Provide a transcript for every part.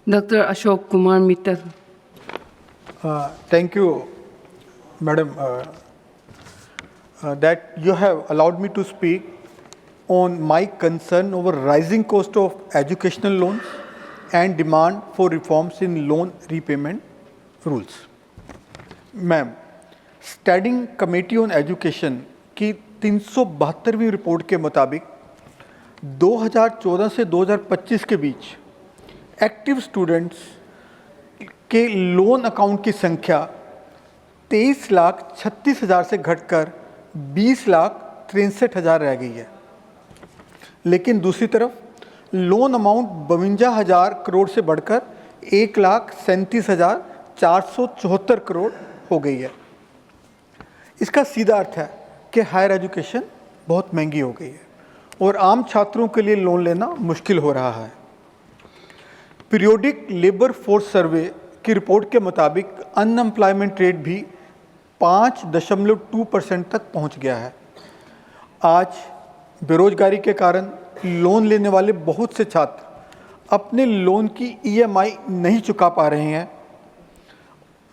Dr. Ashok Kumar Mittal. Thank you, Madam, that you have allowed me to speak on my concern over rising cost of educational loans and demand for reforms in loan repayment rules. Ma'am, standing committee on education की 372वीं report के मुताबिक 2014 से 2025 के बीच active students के loan account की संख्या 23,36,000 से घटकर 20,63,000 रह गई है। लेकिन दूसरी तरफ लोन अमाउंट 52,000 करोड़ से बढ़कर 1,37,474 करोड़ हो गई है। इसका सीधा अर्थ है कि हायर एजुकेशन बहुत महंगी हो गई है और आम छात्रों के लिए लोन लेना मुश्किल हो रहा है। पीरियोडिक लेबर फोर्स सर्वे की रिपोर्ट के मुताबिक अनएम्प्लॉयमेंट रेट भी 5.2% तक पहुंच गया है। आज बेरोजगारी के कारण लोन लेने वाले बहुत से छात्र अपने लोन की EMI नहीं चुका पा रहे हैं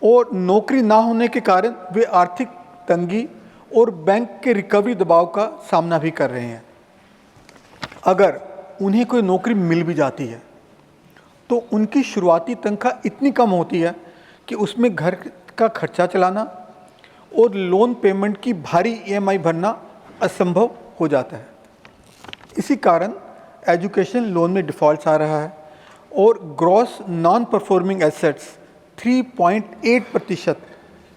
और नौकरी ना होने के कारण वे आर्थिक तंगी और बैंक के रिकवरी दबाव का सामना भी कर रहे हैं। अगर उन्हें कोई नौकरी मिल भी जाती है तो उनकी शुरुआती तनख्वाह इतनी कम होती है कि उसमें घर का खर्चा चलाना और लोन पेमेंट की भारी EMI भरना असंभव हो जाता है। इसी कारण एजुकेशन लोन में डिफ़ॉल्ट्स आ रहा है और ग्रॉस नॉन परफॉर्मिंग एसेट्स 3.8%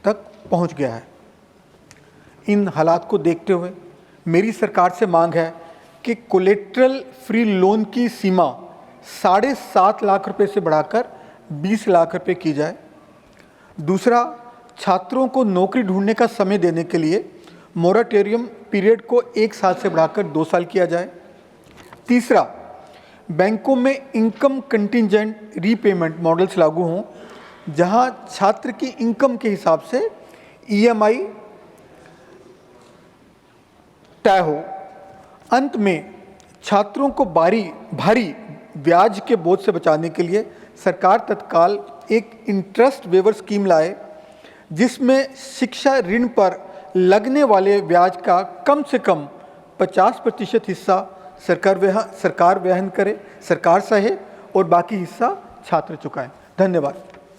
तक पहुंच गया है। इन हालात को देखते हुए मेरी सरकार से मांग है कि कोलेट्रल फ्री लोन की सीमा 7.5 लाख रुपए से बढ़ाकर 20 लाख रुपए की जाए। दूसरा, छात्रों को नौकरी ढूंढने का समय देने के लिए मोराटोरियम पीरियड को 1 साल से बढ़ाकर 2 साल किया जाए। तीसरा, बैंकों में इनकम कंटिजेंट रीपेमेंट मॉडल्स लागू हों जहां छात्र की इनकम के हिसाब से EMI तय हो। अंत में छात्रों को भारी ब्याज के बोझ से बचाने के लिए सरकार तत्काल एक इंटरेस्ट वेवर स्कीम लाए जिसमें शिक्षा ऋण पर लगने वाले ब्याज का कम से कम 50% हिस्सा सरकार वहन करे, सरकार सहे और बाकी हिस्सा छात्र चुकाएं। धन्यवाद।